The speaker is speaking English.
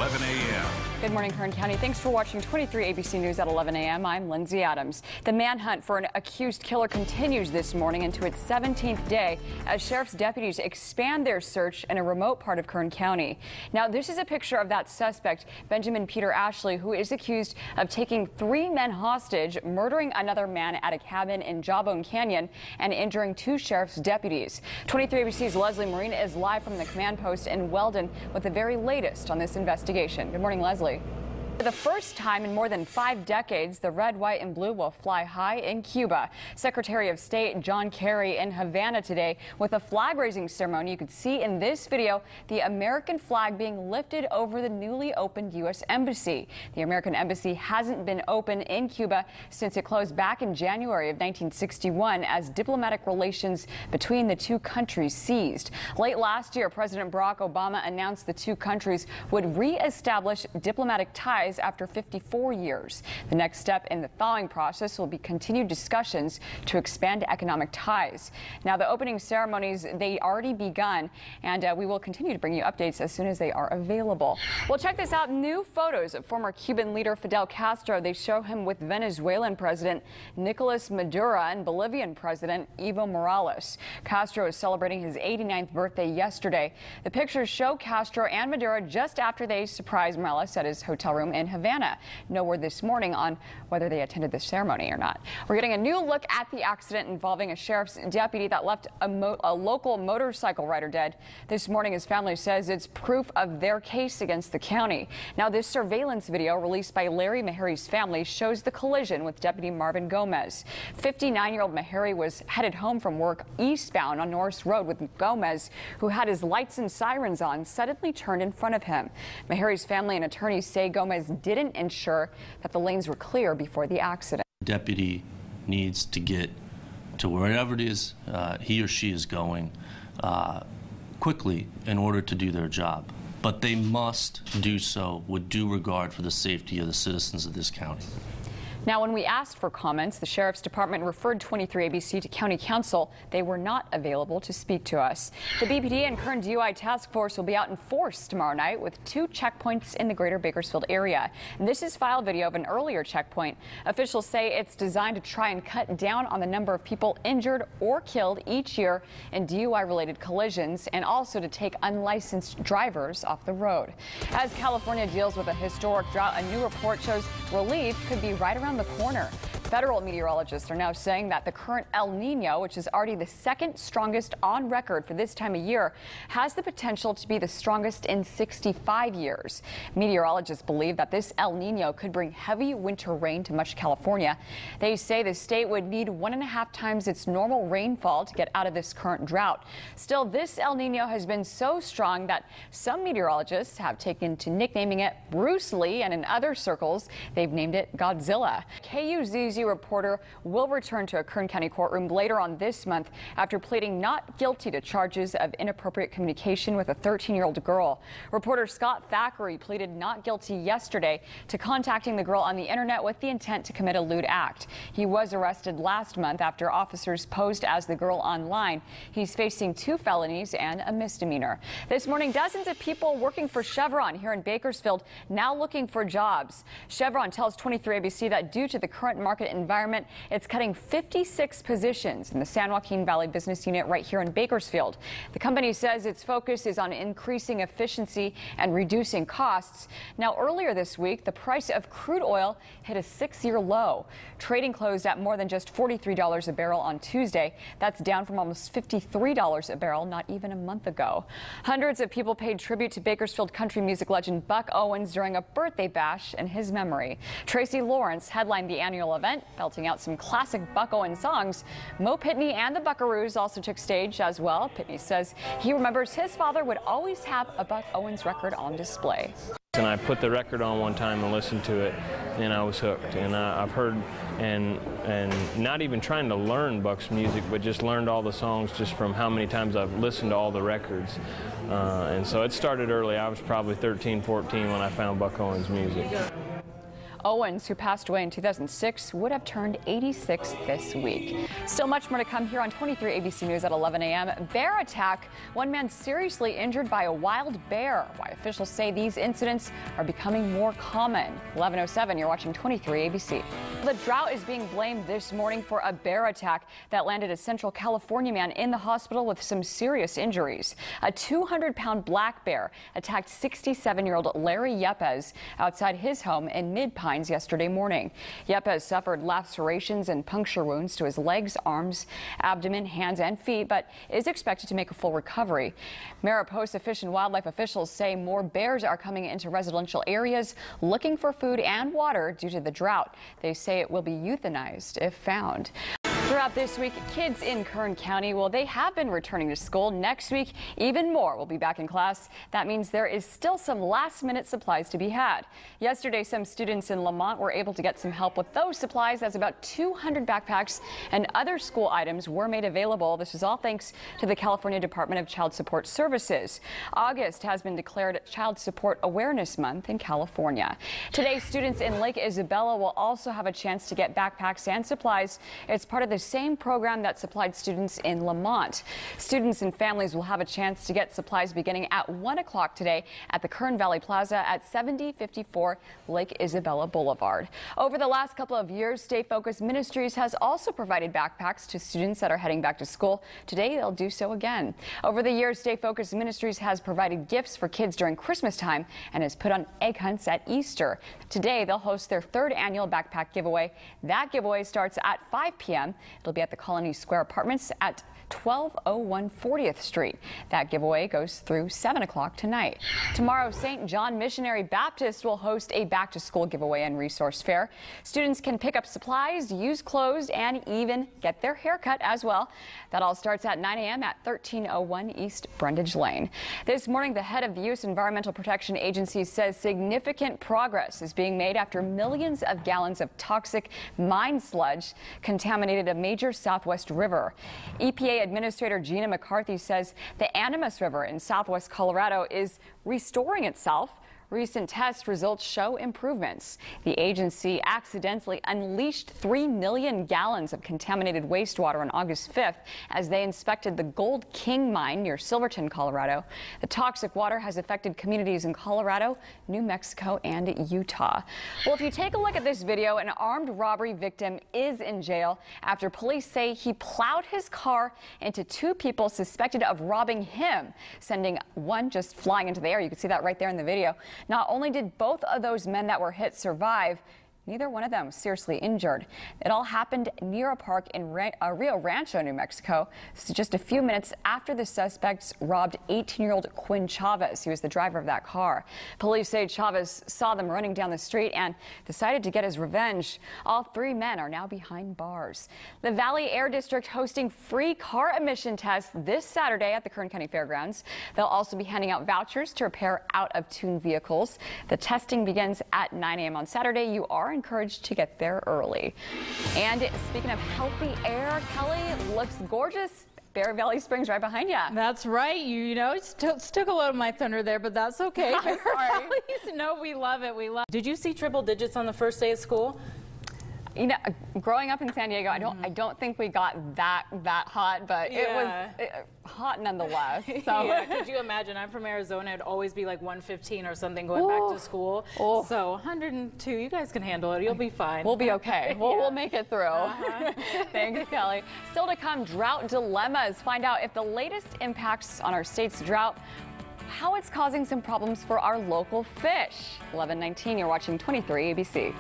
11 a.m. Good morning, Kern County. Thanks for watching 23 ABC News at 11 a.m. I'm Lindsey Adams. The manhunt for an accused killer continues this morning into its 17th day as sheriff's deputies expand their search in a remote part of Kern County. Now, this is a picture of that suspect, Benjamin Peter Ashley, who is accused of taking 3 men hostage, murdering another man at a cabin in Jawbone Canyon, and injuring 2 sheriff's deputies. 23 ABC's Leslie Marine is live from the command post in Weldon with the very latest on this investigation. Good morning, Leslie. For the first time in more than 5 decades, the red, white, and blue will fly high in Cuba. Secretary of State John Kerry in Havana today with a flag-raising ceremony. You could see in this video the American flag being lifted over the newly opened U.S. Embassy. The American Embassy hasn't been open in Cuba since it closed back in January of 1961 as diplomatic relations between the 2 countries ceased. Late last year, President Barack Obama announced the 2 countries would re-establish diplomatic ties after 54 years. The next step in the thawing process will be continued discussions to expand economic ties. Now, the opening ceremonies, they already begun, and we will continue to bring you updates as soon as they are available. Well, check this out. New photos of former Cuban leader Fidel Castro. They show him with Venezuelan President Nicolas Maduro and Bolivian President Evo Morales. Castro is celebrating his 89th birthday yesterday. The pictures show Castro and Maduro just after they surprised Morales at his hotel room in Havana. No word this morning on whether they attended the ceremony or not. We're getting a new look at the accident involving a sheriff's deputy that left a local motorcycle rider dead. This morning, his family says it's proof of their case against the county. Now, this surveillance video released by Larry Meharry's family shows the collision with Deputy Marvin Gomez. 59-year-old Meharry was headed home from work eastbound on Norris Road with Gomez, who had his lights and sirens on, suddenly turned in front of him. Meharry's family and attorneys say Gomez didn't ensure that the lanes were clear before the accident. The deputy needs to get to wherever it is he or she is going quickly in order to do their job. But they must do so with due regard for the safety of the citizens of this county. Now, when we asked for comments, the Sheriff's Department referred 23 ABC to County Council. They were not available to speak to us. The BPD and Kern DUI Task Force will be out in force tomorrow night with 2 checkpoints in the greater Bakersfield area. And this is file video of an earlier checkpoint. Officials say it's designed to try and cut down on the number of people injured or killed each year in DUI-related collisions, and also to take unlicensed drivers off the road. As California deals with a historic drought, a new report shows relief could be right around the corner. Federal meteorologists are now saying that the current El Nino, which is already the 2nd strongest on record for this time of year, has the potential to be the strongest in 65 years. Meteorologists believe that this El Nino could bring heavy winter rain to much California. They say the state would need 1.5 times its normal rainfall to get out of this current drought. Still, this El Nino has been so strong that some meteorologists have taken to nicknaming it Bruce Lee, and in other circles, they've named it Godzilla. KUZZ reporter will return to a Kern County courtroom later on this month after pleading not guilty to charges of inappropriate communication with a 13-year-old girl. Reporter Scott Thackeray pleaded not guilty yesterday to contacting the girl on the internet with the intent to commit a lewd act. He was arrested last month after officers posed as the girl online. He's facing 2 felonies and a misdemeanor. This morning, dozens of people working for Chevron here in Bakersfield now looking for jobs. Chevron tells 23 ABC that due to the current market environment, it's cutting 56 positions in the San Joaquin Valley business unit right here in Bakersfield. The company says its focus is on increasing efficiency and reducing costs. Now, earlier this week, the price of crude oil hit a 6-year low. Trading closed at more than just $43 a barrel on Tuesday. That's down from almost $53 a barrel not even a month ago. Hundreds of people paid tribute to Bakersfield country music legend Buck Owens during a birthday bash in his memory. Tracy Lawrence headlined the annual event, belting out some classic Buck Owens songs. Mo Pitney and the Buckaroos also took stage as well. Pitney says he remembers his father would always have a Buck Owens record on display. And I put the record on one time and listened to it, and I was hooked. And I've heard and not even trying to learn Buck's music, but just learned all the songs just from how many times I've listened to all the records. And so it started early. I was probably 13, 14 when I found Buck Owens' music. Owens, who passed away in 2006, would have turned 86 this week. Still much more to come here on 23 ABC News at 11 a.m. Bear attack. One man seriously injured by a wild bear. Why officials say these incidents are becoming more common. 11:07, you're watching 23 ABC. The drought is being blamed this morning for a bear attack that landed a Central California man in the hospital with some serious injuries. A 200-pound black bear attacked 67-year-old Larry Yepes outside his home in Mid-Pines yesterday morning. Yepes suffered lacerations and puncture wounds to his legs, arms, abdomen, hands, and feet, but is expected to make a full recovery. Mariposa Fish and Wildlife officials say more bears are coming into residential areas looking for food and water due to the drought. They say it will be euthanized if found. Throughout this week, kids in Kern County, well, they have been returning to school. Next week, even more will be back in class. That means there is still some last-minute supplies to be had. Yesterday, some students in Lamont were able to get some help with those supplies, as about 200 backpacks and other school items were made available. This is all thanks to the California Department of Child Support Services. August has been declared Child Support Awareness Month in California. Today, students in Lake Isabella will also have a chance to get backpacks and supplies. It's part of the same program that supplied students in Lamont. Students and families will have a chance to get supplies beginning at 1 o'clock today at the Kern Valley Plaza at 7054 Lake Isabella Boulevard. Over the last couple of years, Stay Focused Ministries has also provided backpacks to students that are heading back to school. Today, they'll do so again. Over the years, Stay Focused Ministries has provided gifts for kids during Christmas time and has put on egg hunts at Easter. Today, they'll host their third annual backpack giveaway. That giveaway starts at 5 p.m. It'll be at the Colony Square Apartments at 1201 40th Street. That giveaway goes through 7 o'clock tonight. Tomorrow, St. John Missionary Baptist will host a back-to-school giveaway and resource fair. Students can pick up supplies, use clothes, and even get their hair cut as well. That all starts at 9 a.m. at 1301 East Brundage Lane. This morning, the head of the U.S. Environmental Protection Agency says significant progress is being made after millions of gallons of toxic mine sludge contaminated a major Southwest river. EPA Administrator Gina McCarthy says the Animas River in southwest Colorado is restoring itself. Recent test results show improvements. The agency accidentally unleashed 3 million gallons of contaminated wastewater on August 5th as they inspected the Gold King mine near Silverton, Colorado. The toxic water has affected communities in Colorado, New Mexico, and Utah. Well, if you take a look at this video, an armed robbery victim is in jail after police say he plowed his car into two people suspected of robbing him, sending one just flying into the air. You can see that right there in the video. Not only did both of those men that were hit survive, neither one of them was seriously injured. It all happened near a park in Rio Rancho, New Mexico. This is just a few minutes after the suspects robbed 18-year-old Quinn Chavez. He was the driver of that car. Police say Chavez saw them running down the street and decided to get his revenge. All three men are now behind bars. The Valley Air District hosting free car emission tests this Saturday at the Kern County Fairgrounds. They'll also be handing out vouchers to repair out-of-tune vehicles. The testing begins at 9 a.m. on Saturday. You are encouraged to get there early. And speaking of healthy air, Kelly, looks gorgeous. Bear Valley Springs right behind you. That's right. You know, took a lot of my thunder there, but that's okay. I'm sorry. No, we love it. We love it. Did you see triple digits on the first day of school? You know, growing up in San Diego, I don't think we got that hot, but it was hot nonetheless. So. Yeah, could you imagine? I'm from Arizona. It'd always be like 115 or something going back to school. Ooh. So 102, you guys can handle it. You'll be fine. We'll be okay. We'll make it through. Thanks, Kelly. Still to come, drought dilemmas. Find out if the latest impacts on our state's drought, how it's causing some problems for our local fish. 11:19, you're watching 23 ABC.